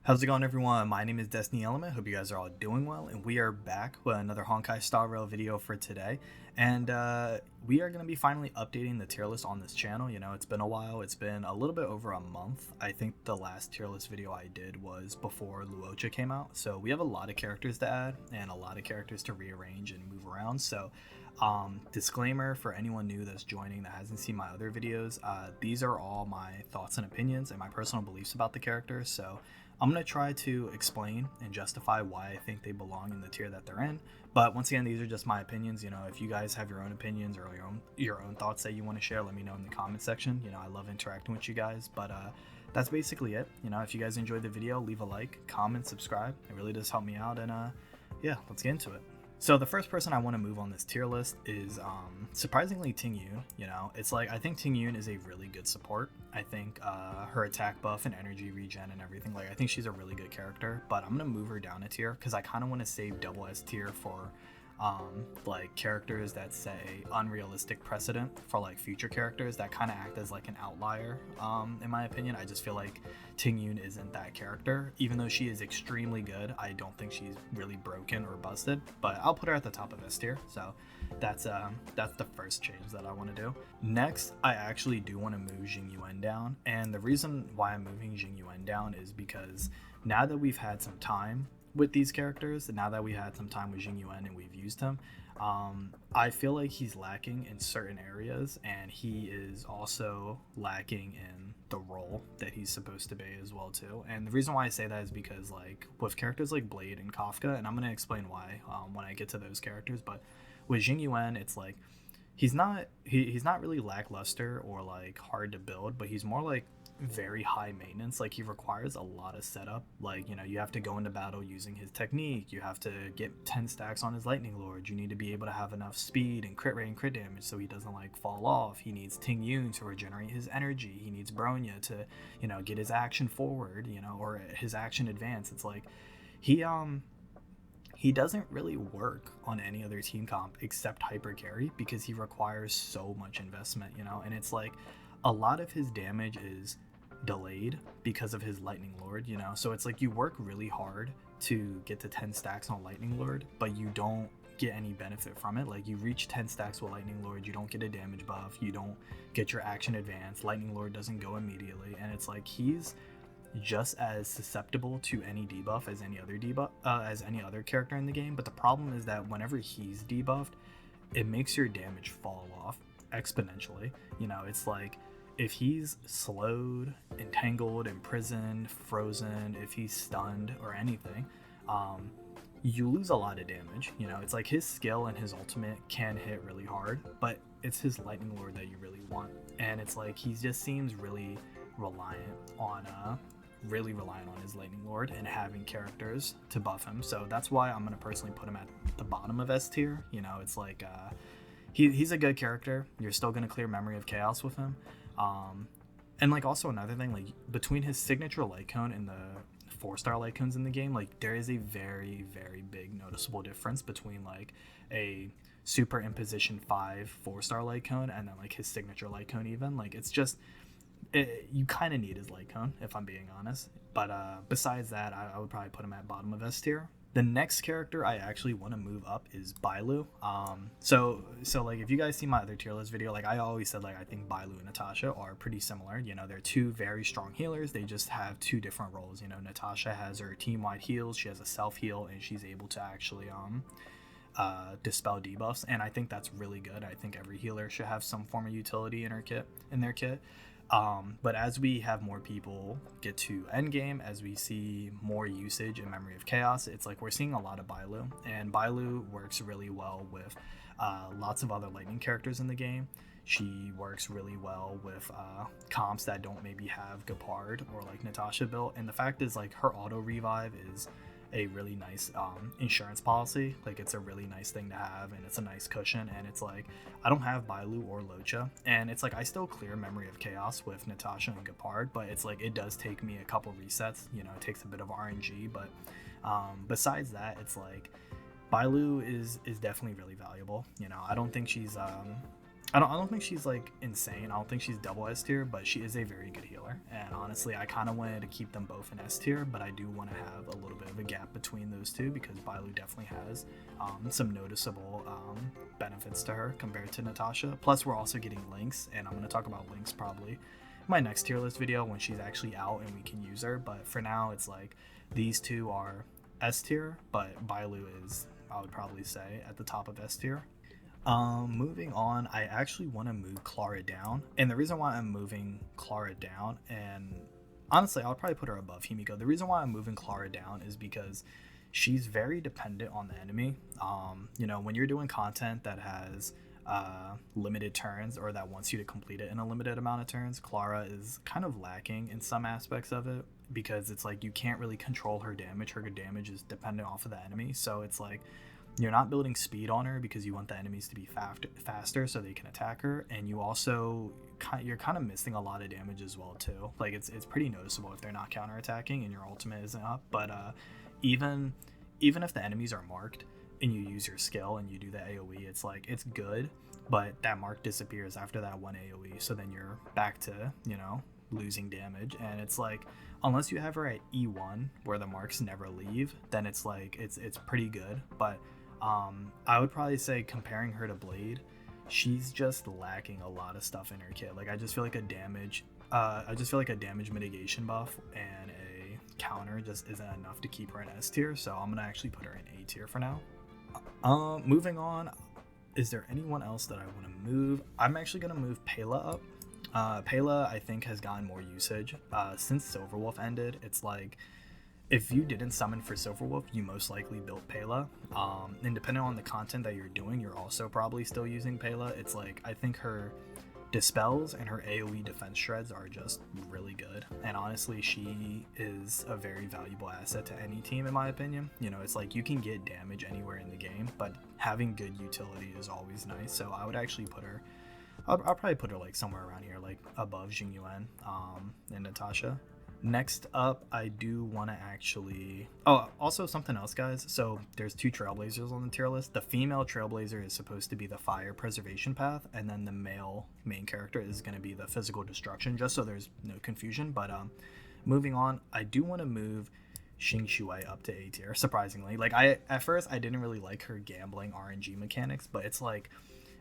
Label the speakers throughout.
Speaker 1: How's it going, everyone? My name is DestinyElement. Hope you guys are all doing well, and we are back with another Honkai Star Rail video for today. And we are going to be finally updating the tier list on this channel. You know, it's been a while. It's been a little bit over a month. I think the last tier list video I did was before Luocha came out. So we have a lot of characters to add and a lot of characters to rearrange and move around. So disclaimer for anyone new that's joining that hasn't seen my other videos, these are all my thoughts and opinions and my personal beliefs about the characters. So I'm going to try to explain and justify why I think they belong in the tier that they're in. But once again, these are just my opinions. You know, if you guys have your own opinions or your own thoughts that you want to share, let me know in the comment section. You know, I love interacting with you guys. But that's basically it. You know, if you guys enjoyed the video, leave a like, comment, subscribe. It really does help me out. And yeah, let's get into it. So the first person I want to move on this tier list is surprisingly Ting Yun. You know, it's like I think Ting Yun is a really good support. I think her attack buff and energy regen and everything, like I think she's a really good character, but I'm gonna move her down a tier because I kind of want to save double S tier for like characters that say unrealistic precedent for like future characters that kind of act as like an outlier. In my opinion, I just feel like Ting Yun isn't that character. Even though she is extremely good, I don't think she's really broken or busted, but I'll put her at the top of S tier. So that's the first change that I want to do. Next, I actually do want to move Jing Yuan down, and the reason why I'm moving Jing Yuan down is because now that we've had some time with these characters, and now that we had some time with Jing Yuan and we've used him, I feel like he's lacking in certain areas, and he is also lacking in the role that he's supposed to be as well too. And the reason why I say that is because like with characters like Blade and Kafka, and I'm going to explain why when I get to those characters, but with Jing Yuan, it's like he's not really lackluster or like hard to build, but he's more like very high maintenance. Like he requires a lot of setup. Like, you know, you have to go into battle using his technique, you have to get 10 stacks on his lightning lord, you need to be able to have enough speed and crit rate and crit damage so he doesn't like fall off. He needs Ting Yun to regenerate his energy, he needs Bronya to, you know, get his action forward, you know, or his action advance. It's like he doesn't really work on any other team comp except hyper carry because he requires so much investment, you know. And it's like a lot of his damage is delayed because of his lightning lord, you know. So it's like you work really hard to get to 10 stacks on lightning lord, but you don't get any benefit from it. Like you reach 10 stacks with lightning lord, you don't get a damage buff, you don't get your action advance, lightning lord doesn't go immediately, and it's like he's just as susceptible to any debuff as any other character in the game. But the problem is that whenever he's debuffed, it makes your damage fall off exponentially. You know, it's like if he's slowed, entangled, imprisoned, frozen, if he's stunned or anything, you lose a lot of damage. You know, it's like his skill and his ultimate can hit really hard, but it's his lightning lord that you really want. And it's like he just seems really reliant on his lightning lord and having characters to buff him. So that's why I'm going to personally put him at the bottom of S tier. You know, it's like he's a good character. You're still going to clear Memory of Chaos with him. And like also another thing, like between his signature light cone and the 4-star light cones in the game, like there is a very, very big noticeable difference between like a super imposition 5 4-star light cone and then like his signature light cone. Even like it's just you kind of need his light cone, if I'm being honest. But besides that, I would probably put him at bottom of S tier. The next character I actually want to move up is Bailu. So like if you guys see my other tier list video, like I always said, like I think Bailu and Natasha are pretty similar. You know, they're two very strong healers. They just have two different roles. You know, Natasha has her team-wide heals, she has a self-heal, and she's able to actually dispel debuffs, and I think that's really good. I think every healer should have some form of utility in their kit. But as we have more people get to endgame, as we see more usage in Memory of Chaos, it's like we're seeing a lot of Bailu, and Bailu works really well with lots of other lightning characters in the game. She works really well with comps that don't maybe have Gepard or like Natasha built, and the fact is like her auto revive is a really nice insurance policy. Like it's a really nice thing to have, and it's a nice cushion. And it's like I don't have Bailu or Locha, and it's like I still clear Memory of Chaos with Natasha and Gepard, but it's like it does take me a couple resets. You know, it takes a bit of RNG, but besides that, it's like Bailu is definitely really valuable. You know, I don't think she's I don't think she's like insane. I don't think she's double S tier, but she is a very good healer. And honestly, I kind of wanted to keep them both in S tier, but I do want to have a little bit of a gap between those two because Bailu definitely has some noticeable benefits to her compared to Natasha. Plus, we're also getting Lynx, and I'm going to talk about Lynx probably in my next tier list video when she's actually out and we can use her. But for now, it's like these two are S tier, but Bailu is, I would probably say, at the top of S tier. Moving on, I actually want to move Clara down, and the reason why I'm moving Clara down, and honestly, I'll probably put her above Himiko. The reason why I'm moving Clara down is because she's very dependent on the enemy. You know, when you're doing content that has limited turns or that wants you to complete it in a limited amount of turns, Clara is kind of lacking in some aspects of it because it's like you can't really control her damage. Her damage is dependent off of the enemy, so it's like you're not building speed on her because you want the enemies to be faster so they can attack her, and you also you're kind of missing a lot of damage as well too. Like it's pretty noticeable if they're not counterattacking and your ultimate isn't up. But even if the enemies are marked and you use your skill and you do the AoE, it's like it's good, but that mark disappears after that one AoE, so then you're back to, you know, losing damage. And it's like unless you have her at E1 where the marks never leave, then it's like it's pretty good. But I would probably say comparing her to Blade, she's just lacking a lot of stuff in her kit. Like I just feel like a damage mitigation buff and a counter just isn't enough to keep her in S tier, so I'm gonna actually put her in A tier for now. Moving on, is there anyone else that I want to move? I'm actually gonna move Pela up. Pela, I think, has gotten more usage since Silverwolf ended. It's like if you didn't summon for Silverwolf, you most likely built Pela. And depending on the content that you're doing, you're also probably still using Pela. It's like I think her dispels and her AoE defense shreds are just really good, and honestly she is a very valuable asset to any team in my opinion. You know, it's like you can get damage anywhere in the game, but having good utility is always nice. So I would actually put her, I'll probably put her like somewhere around here, like above Jingyuan and Natasha. Next up, I do want to actually... Oh, also something else, guys. So there's two Trailblazers on the tier list. The female Trailblazer is supposed to be the Fire Preservation path, and then the male main character is going to be the Physical Destruction, just so there's no confusion. But moving on, I do want to move Xing Shui up to A tier, surprisingly. Like, at first, I didn't really like her gambling RNG mechanics, but it's like,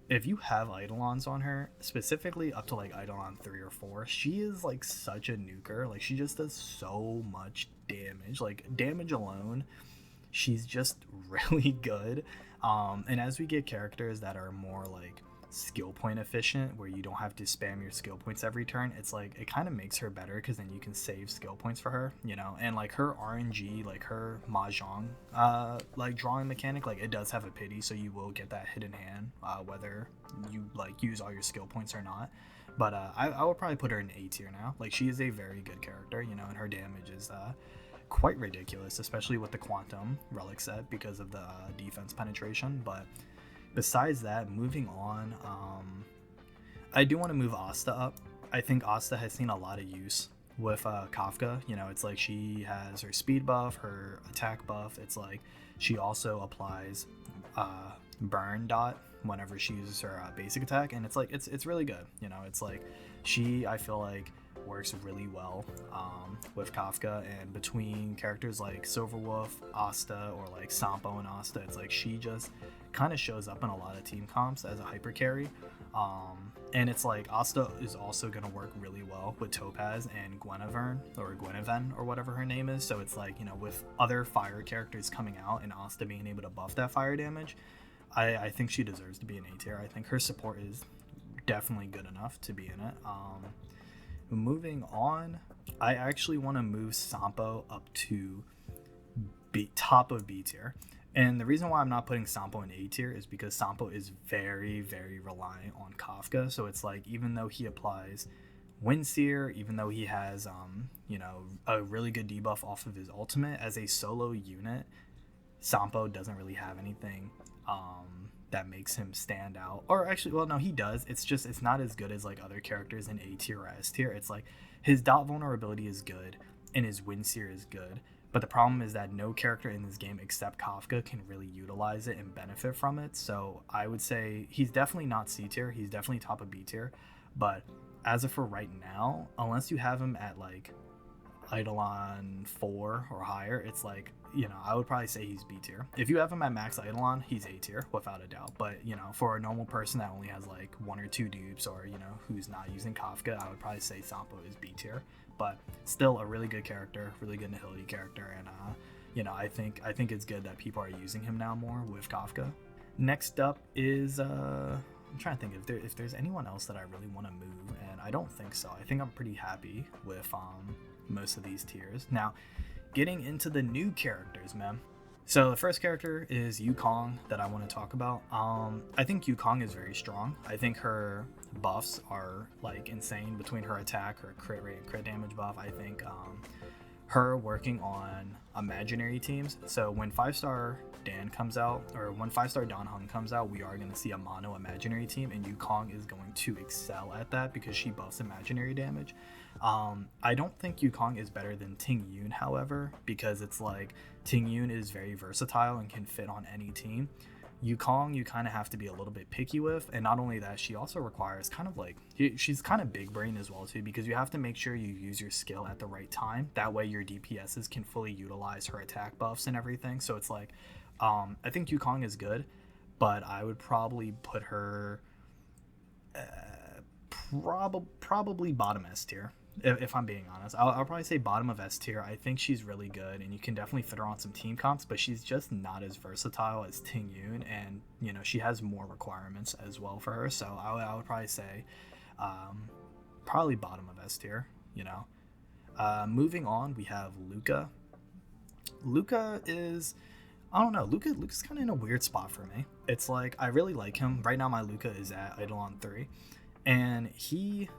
Speaker 1: if you have Eidolons on her, specifically up to like Eidolon 3 or 4, she is like such a nuker. Like she just does so much damage. Like damage alone, she's just really good. And as we get characters that are more like skill point efficient, where you don't have to spam your skill points every turn, it's like it kind of makes her better because then you can save skill points for her, you know. And like her RNG, like her mahjong like drawing mechanic, like it does have a pity, so you will get that hidden hand whether you like use all your skill points or not. But I would probably put her in A tier now. Like she is a very good character, you know, and her damage is quite ridiculous, especially with the Quantum Relic set because of the defense penetration. But besides that, moving on, I do want to move Asta up. I think Asta has seen a lot of use with Kafka. You know, it's like she has her speed buff, her attack buff. It's like she also applies burn dot whenever she uses her basic attack, and it's like it's really good. You know, it's like she, I feel like, works really well with Kafka, and between characters like Silverwolf, Asta, or like Sampo and Asta, it's like she just kind of shows up in a lot of team comps as a hyper carry. And it's like Asta is also going to work really well with Topaz and Gweneverne or whatever her name is. So it's like, you know, with other fire characters coming out and Asta being able to buff that fire damage, I think she deserves to be an A tier. I think her support is definitely good enough to be in it. Moving on, I actually want to move Sampo up to top of B tier. And the reason why I'm not putting Sampo in A tier is because Sampo is very, very reliant on Kafka. So it's like, even though he applies Windseer, even though he has, you know, a really good debuff off of his ultimate, as a solo unit, Sampo doesn't really have anything that makes him stand out. Or actually, well, no, he does. It's just, it's not as good as like other characters in A tier or S tier. It's like his dot vulnerability is good and his Windseer is good, But the problem is that no character in this game except Kafka can really utilize it and benefit from it. So I would say he's definitely not C tier. He's definitely top of B tier. But as of for right now, unless you have him at like Eidolon 4 or higher, it's like, I would probably say he's B tier. If you have him at max Eidolon, he's A tier without a doubt. But for a normal person that only has like 1 or 2 dupes, or who's not using Kafka, I would probably say Sampo is B tier. But still a really good character, really good Nihility character, and I think it's good that people are using him now more with Kafka. Next up is I'm trying to think if there's anyone else that I really want to move, and I don't think so. I think I'm pretty happy with most of these tiers. Now, getting into the new characters, man. So the first character is Yukong that I want to talk about. I think Yukong is very strong. I think her buffs are like insane between her attack, her crit rate, and crit damage buff. I think her working on imaginary teams. So when 5-star Dan comes out, or when 5-star Dan Heng comes out, we are going to see a mono imaginary team, and Yukong is going to excel at that because she buffs imaginary damage. I don't think Yukong is better than Ting Yun, however, because it's like Ting Yun is very versatile and can fit on any team. Yukong, you kind of have to be a little bit picky with, and not only that, she also requires kind of like, she's kind of big brain as well too, because you have to make sure you use your skill at the right time. That way your DPSs can fully utilize her attack buffs and everything. So it's like, I think Yukong is good, but I would probably put her probably bottom S tier. If I'm being honest, I'll probably say bottom of S tier. I think she's really good, and you can definitely fit her on some team comps, but she's just not as versatile as Ting Yun, and she has more requirements as well for her. So I would probably say probably bottom of S tier. Moving on, we have Luca. Luca is, I don't know, Luca's kind of in a weird spot for me. It's like I really like him right now. My Luca is at Eidolon 3, and he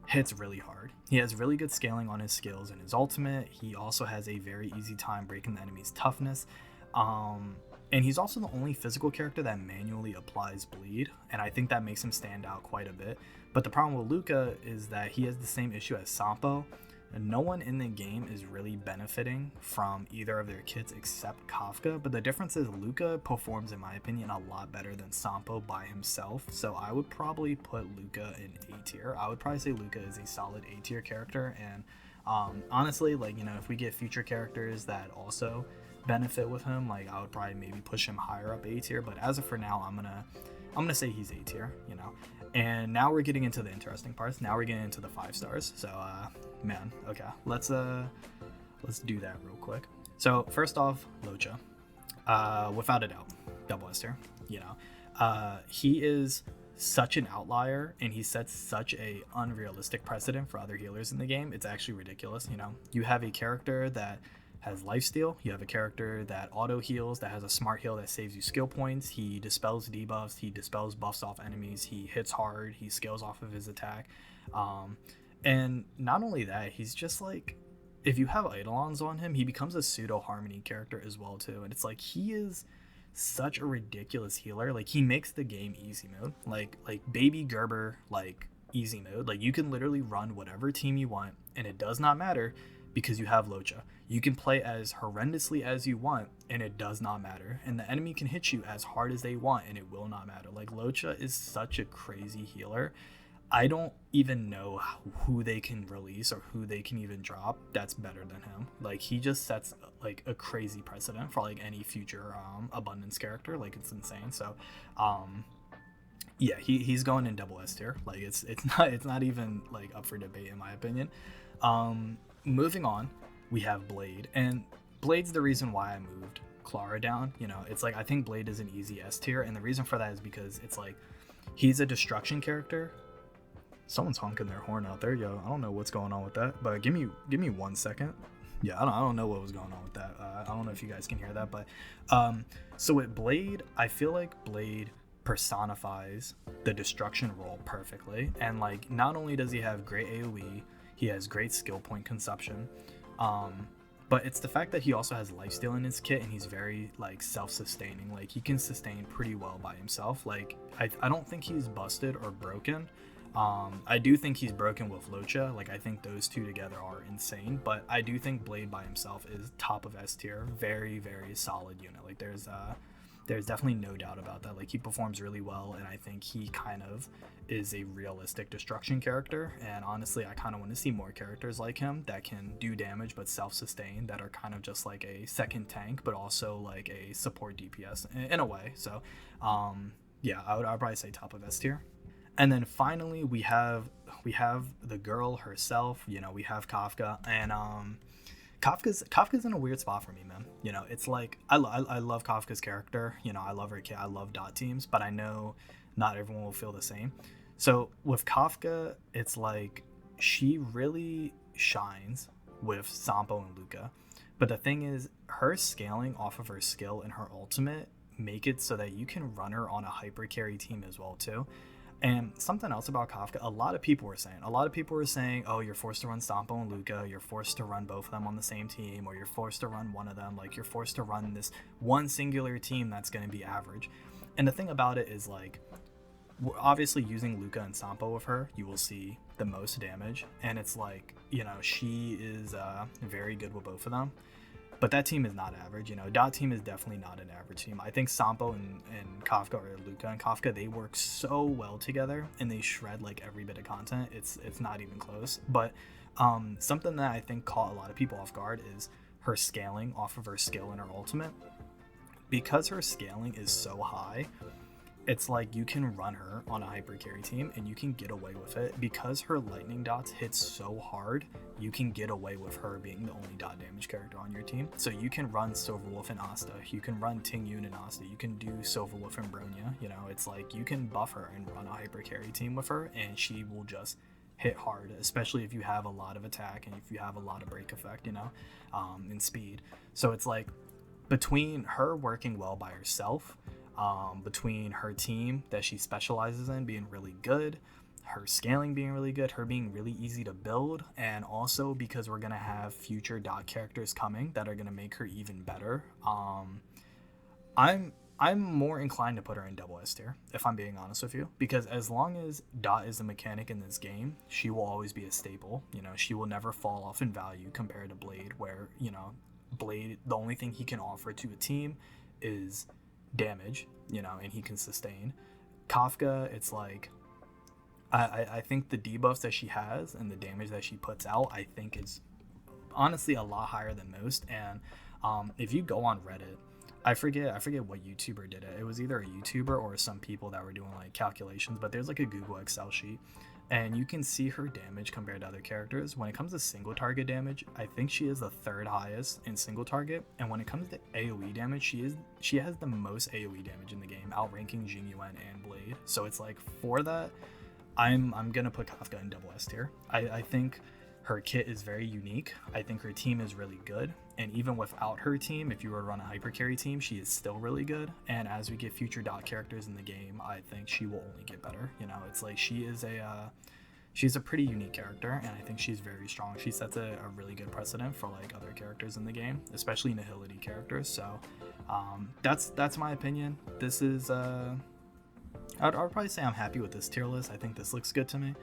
Speaker 1: hits really hard. He has really good scaling on his skills and his ultimate. He also has a very easy time breaking the enemy's toughness. And he's also the only physical character that manually applies bleed, and I think that makes him stand out quite a bit. But the problem with Luca is that he has the same issue as Sampo, and no one in the game is really benefiting from either of their kits except Kafka. But the difference is Luca performs, in my opinion, a lot better than Sampo by himself. So I would probably put Luca in A tier. I would probably say Luca is a solid A tier character. And honestly, like, if we get future characters that also benefit with him, like, I would probably maybe push him higher up A tier. But as of for now, I'm gonna say he's A tier, And now we're getting into the interesting parts. Now we're getting into the 5 stars. So man, okay, let's do that real quick. So first off, Locha, without a doubt, double S tier. He is such an outlier, and he sets such a unrealistic precedent for other healers in the game. It's actually ridiculous. You have a character that has lifesteal, you have a character that auto heals, that has a smart heal that saves you skill points, he dispels debuffs, he dispels buffs off enemies, he hits hard, he scales off of his attack, and not only that, he's just like, if you have Eidolons on him, he becomes a pseudo harmony character as well too. And it's like, he is such a ridiculous healer. Like, he makes the game easy mode, like baby Gerber, like easy mode. Like, you can literally run whatever team you want, and it does not matter because you have Locha. You can play as horrendously as you want, and it does not matter. And the enemy can hit you as hard as they want, and it will not matter. Like, Locha is such a crazy healer. I don't even know who they can release or who they can even drop that's better than him. Like, he just sets like a crazy precedent for like any future abundance character. Like, it's insane. So yeah, he's going in double S tier. Like, it's not even like up for debate in my opinion. Moving on, we have Blade, and Blade's the reason why I moved Clara down. It's like, I think Blade is an easy S tier, and the reason for that is because it's like, he's a destruction character. Someone's honking their horn out there, yo. I don't know what's going on with that, but give me 1 second. Yeah, I don't know what was going on with that. I don't know if you guys can hear that, but so with Blade, I feel like Blade personifies the destruction role perfectly. And like, not only does he have great AoE, he has great skill point consumption, but it's the fact that he also has lifesteal in his kit, and he's very like self-sustaining. Like, he can sustain pretty well by himself. Like, I don't think he's busted or broken. I do think he's broken with Locha. Like, I think those two together are insane, but I do think Blade by himself is top of S tier. Very, very solid unit. Like, there's definitely no doubt about that. Like, he performs really well, and I think he kind of is a realistic destruction character. And honestly, I kind of want to see more characters like him that can do damage but self-sustain, that are kind of just like a second tank but also like a support DPS in a way. So yeah, I'd probably say top of S tier. And then finally we have the girl herself. You know, we have Kafka, and Kafka's in a weird spot for me, man. You know, it's like I love Kafka's character. You know, I love her kid. I love dot teams, but I know not everyone will feel the same. So with Kafka, it's like she really shines with Sampo and Luca, but the thing is, her scaling off of her skill and her ultimate make it so that you can run her on a hyper carry team as well too. And something else about Kafka, a lot of people were saying, oh, you're forced to run Sampo and Luca, you're forced to run both of them on the same team, or you're forced to run one of them, like you're forced to run this one singular team that's going to be average. And the thing about it is, like, obviously using Luca and Sampo with her, you will see the most damage, and it's like, you know, she is very good with both of them. But that team is not average, you know. Dot team is definitely not an average team. I think Sampo and Kafka, or Luca and Kafka, they work so well together, and they shred like every bit of content. It's not even close. But something that I think caught a lot of people off guard is her scaling off of her skill and her ultimate. Because her scaling is so high, it's like you can run her on a hyper carry team and you can get away with it. Because her lightning dots hit so hard, you can get away with her being the only dot damage character on your team. So you can run Silverwolf and Asta, you can run Ting Yun and Asta, you can do Silverwolf and Bronya. You know, it's like you can buff her and run a hyper carry team with her, and she will just hit hard, especially if you have a lot of attack and if you have a lot of break effect, you know, and speed. So it's like, between her working well by herself, between her team that she specializes in being really good, her scaling being really good, her being really easy to build, and also because we're gonna have future dot characters coming that are gonna make her even better, I'm more inclined to put her in double S tier, if I'm being honest with you, because as long as dot is a mechanic in this game, she will always be a staple. You know, she will never fall off in value compared to Blade, where, you know, Blade, the only thing he can offer to a team is damage, you know, and he can sustain. Kafka, it's like, I think the debuffs that she has and the damage that she puts out, I think is honestly a lot higher than most. And if you go on Reddit, I forget what YouTuber did it. It was either a YouTuber or some people that were doing like calculations, but there's like a Google Excel sheet, and you can see her damage compared to other characters. When it comes to single target damage, I think she is the third highest in single target, and when it comes to AoE damage, she has the most AoE damage in the game, outranking Jingyuan and Blade. So it's like, for that, I'm gonna put Kafka in double S tier. I think her kit is very unique. I think her team is really good, and even without her team, if you were to run a hyper carry team, she is still really good. And as we get future dot characters in the game, I think she will only get better. You know, it's like she's a pretty unique character, and I think she's very strong. She sets a really good precedent for like other characters in the game, especially Nihility characters. So that's my opinion. This is I'd probably say I'm happy with this tier list. I think this looks good to me.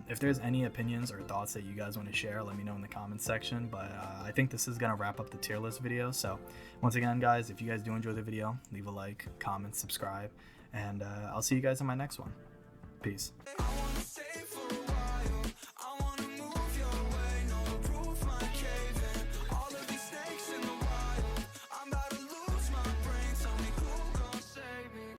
Speaker 1: If there's any opinions or thoughts that you guys want to share, let me know in the comments section. But I think this is going to wrap up the tier list video. So once again, guys, if you guys do enjoy the video, leave a like, comment, subscribe, and I'll see you guys in my next one. Peace.